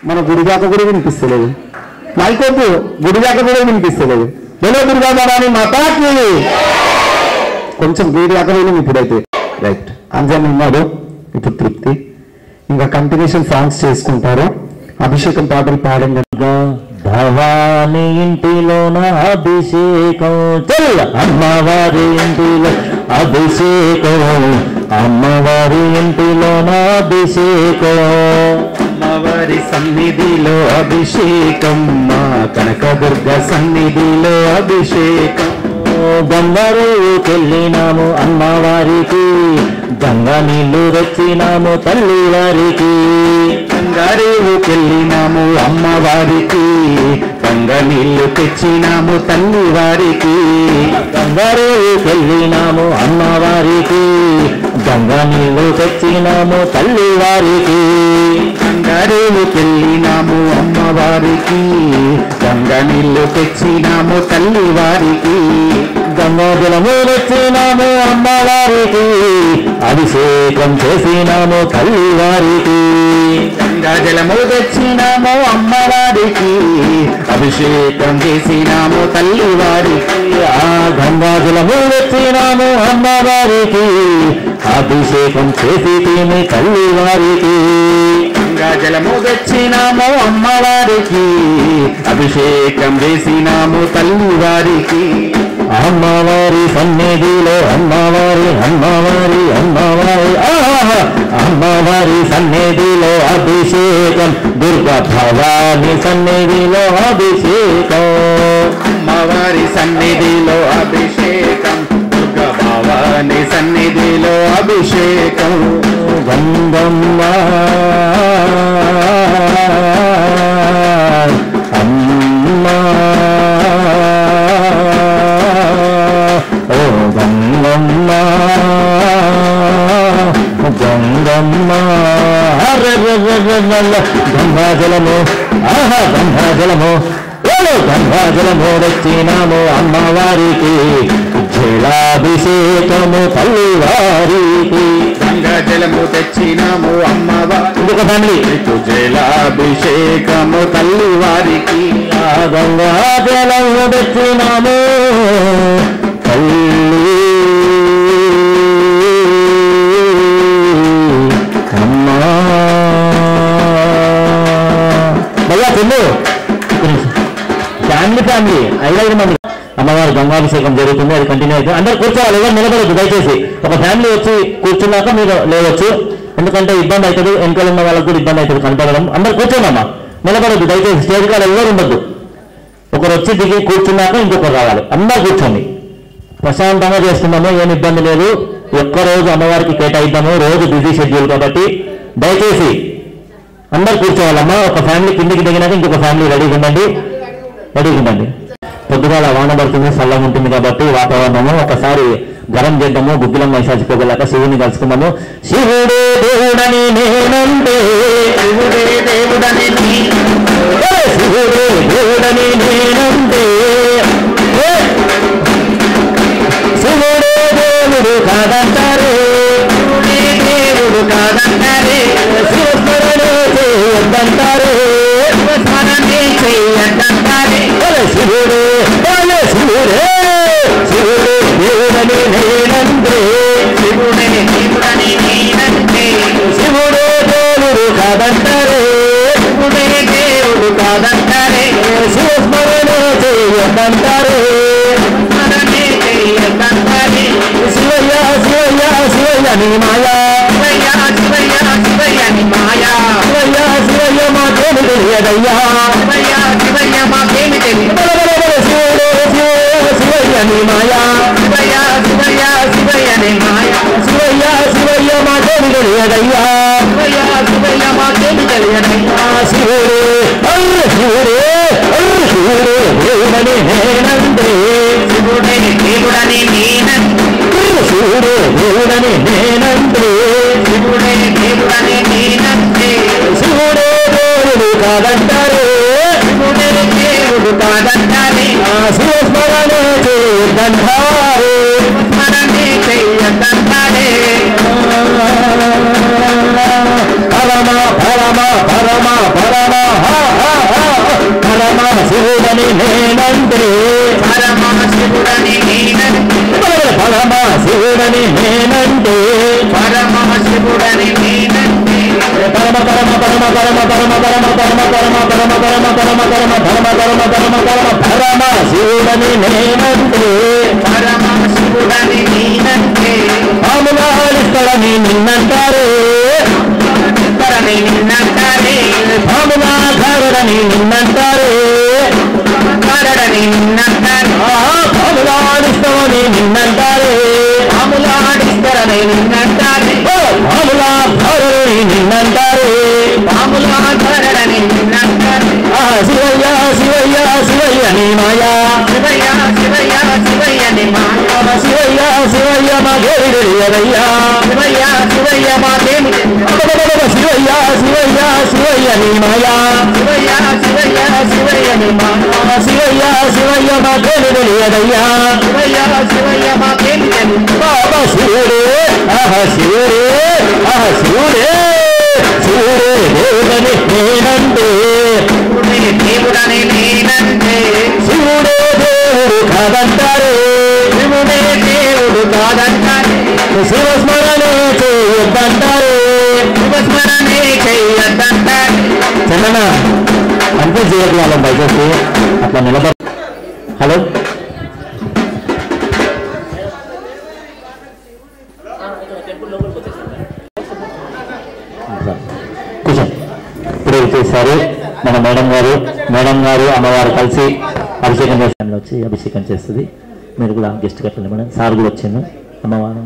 మన గుడి దాకా కూడా వినిపిస్తలేదు. మైకొద్దు, గుడి దాకా కూడా వినిపిస్తలేదు. బలో దుర్గా భవాని మాతాకి. కొంచెం గుడి దాకా వెళ్ళి ఇప్పుడైతే రైట్. అంజన్ ఉన్నాడు, ఇప్పుడు తృప్తి. ఇంకా కంటిన్యూషన్ సాంగ్స్ చేసుకుంటారు. అభిషేకం పాటలు పాడండి. భవాని ఇంటిలోన అభిషేకం, అమ్మవారి ఇంటిలో అభిషేకం, అమ్మవారి ఇంటిలోన అభిషేకం, అమ్మవారి సన్నిధిలో అభిషేకం, మా కనకదుర్గ సన్నిధిలో అభిషేకం. గంగారేవుకెళ్ళినాము అమ్మవారికి, గంగా నీళ్లు తెచ్చినాము తల్లి వారికి. గంగారేవుకెళ్ళినాము అమ్మవారికి, గంగా నీళ్లు తెచ్చినాము తల్లి వారికి. గంగారేవుకెళ్ళినాము అమ్మవారికి, గంగా నీళ్లు తెచ్చినాము తల్లి వారికి. గంగారేవుకెళ్ళినాము అమ్మవారికి, గంగా నీళ్లు తెచ్చినాము తల్లి వారికి. గంగా జలము తెచ్చినాము అమ్మవారికి, అభిషేకం చేసినాము తల్లి వారికి. గంగా జలము తెచ్చినాము అమ్మవారికి, అభిషేకం చేసినాము తల్లి వారికి. ఆ గంగా జలము తెచ్చినాము అమ్మవారికి, అభిషేకం చేసి తిని తల్లి వారికి. గంగా జలము తెచ్చినాము అమ్మవారికి, అభిషేకం చేసినాము తల్లి వారికి. అమ్మవారి సన్నిధిలో అమ్మవారి అమ్మవారి అమ్మవారి అమ్మవారి సన్నిధిలో అభిషేకం, దుర్గా భవాని సన్నిధిలో అభిషేకం, అమ్మవారి సన్నిధిలో అభిషేకం, దుర్గా భవాని సన్నిధిలో అభిషేకం. గంగమ్మ అమ్మ ఓ గంగమ్మ గంగమ్మ గంగాజలము గంగాజలము గంగాజలము తెచ్చినాము అమ్మవారికి, జలాభిషేకము తల్లి వారికి. గంగాజలము తెచ్చినాము అమ్మవారికి, ఇంకొక ఫ్యామిలీ జలాభిషేకము తల్లి వారికి. ఆ గంగాజలము తెచ్చినాము తల్లి అమ్మా. భయ్యా తిండు ఫ్యామిలీ 5 మంది అమ్మవారి గంగాభిషేకం జరుగుతుంది. అది కంటిన్యూ అవుతుంది. అందరు కూర్చోవాలి, ఎవరు నిలబడద్దు దయచేసి. ఒక ఫ్యామిలీ వచ్చి కూర్చున్నాక మీరు లేవచ్చు, ఎందుకంటే ఇబ్బంది అవుతుంది, వెనకాల ఉన్న వాళ్ళకి కూడా ఇబ్బంది అవుతుంది కనపడడం. అందరు కూర్చోనమ్మా, నిలబడద్దు దయచేసి. స్టేజ్ కాడ ఎవరు ఉండద్దు. ఒకరు వచ్చి దిగి కూర్చున్నాక ఇంకొకరు రావాలి. అందరు కూర్చోండి, ప్రశాంతంగా చేస్తున్నాము, ఏమి ఇబ్బంది లేదు. ఒక్కరోజు అమ్మవారికి కేటాయిద్దాము, రోజు బిజీ షెడ్యూల్ కాబట్టి దయచేసి అందరు కూర్చోవాలమ్మా. ఒక ఫ్యామిలీ కిందికి దిగినాక ఇంకొక ఫ్యామిలీ రెడీగా ఉండండి. పొద్దుగాల వాన పడుతుంది, చల్లగా ఉంటుంది కాబట్టి వాతావరణము. ఒకసారి గరం చేద్దాము, గుగ్గిలం మైసాచిపోగలాక శివుని కలుసుకుందాము. శివుడే దేవుడని నేనంటే, శివుడే దేవుడని శివుడే దేవుడని నేనంటే, శివుడే దేవుడు కాదంటారే, శివుడే దేవుడు కాదంటారే, శివస్మరణ చేయొద్దంటారే, శివస్మరణే చేయొద్దంటారే. శివుడే శివుడే శివుడే దేవుడని నేనంటే, శివుడే దేవుడని నేనంటే, శివుడే దేవుడు కాదంటారే, శివుడే దేవుడు కాదంటారే, శివస్మరణ చేయొద్దంటారే, స్మరణే చేయొద్దంటారే. శివయ్య శివయ్య శివయ్య నీ మాయా, శివయ్య శివయ్య శివయ్య నీ మాయా, శివయ్య శివయ్య మాకేమి తెలియదయ్యా, శివయ్య శివయ్య మాకేమి తెలియదు. శివుడే శివయ్య నీ మాయా, శివయ్య శివయ్య శివయ్య నీ మాయా, శివయ్య శివయ్య మాకేమి తెలియదయ్యా, శివయ్య శివయ్య మాకేమి తెలియదయ్యా. శివుడే శివుడే శివుడే దేవుడని నేనంటే, శివుడే దేవుడని నేనంటే, శివుడే దేవుడని నేనంటే, శివుడే దేవుడని నేనంటే, శివుడే దేవుడు కాదంటారే, శివుడే దేవుడు కాదంటారే, శివస్మరణ చేయొద్దంటారే, స్మరణే చేయొద్దంటారే. పరమ పరమ పరమ పరమ పరమ పరమ పరమ పరమ పరమ పరమ పరమ శివుడని నేనంటే పరమ శివుడని నేనంటే పాములాడిస్తాడని నిన్నంటారే నిన్నంటారే పాములాగారడని నిన్నంటారే గారడని నిన్నంటారు పాములాడిస్తామని నిన్నంటారే పాములాడిస్తారని నిన్నంటారే పాములాగారని నిన్నంటారే పాములాగారడని నిన్నంటారు శివయ్య శివయ్య శివయ్య నీ మాయా శివయ్య శివయ్య శివయ్య నీ మాయా శివయ్య శివయ్య మా గేరి తెలియదయ్యా శివయ్య శివయ్య మా దేవి శివయ్య శివయ్య శివయ్య నీ మాయా శివయ్య శివయ్య శివయ్య నీ మాయా శివయ్య శివయ్య మా గేరి తెలియదయ్యా శివయ్య శివయ్య మా దేవి బాబా శివుడే శివుడే శివుడే శివుడే దేవుడని నేనంటే దేవుడని నేనంటే శివుడే దేవుడు కాదంటారే శివుడే దేవుడు కాదంటారే శివస్మరణే చేయొద్దంటారే శివస్మరణే చేయొద్దంటారే చందన అంతే చేయకు వాళ్ళం దయచేసి అట్లా నిలబడ హలో కూర్చోండి ఇప్పుడే వచ్చేసారు మన మేడం గారు అమ్మవారు కలిసి అభిషేకం చేస్తాను వచ్చి అభిషేకం చేస్తుంది మీరు కూడా గెస్ట్ కట్టండి మేడం సార్ కూడా వచ్చిండు అమ్మవారు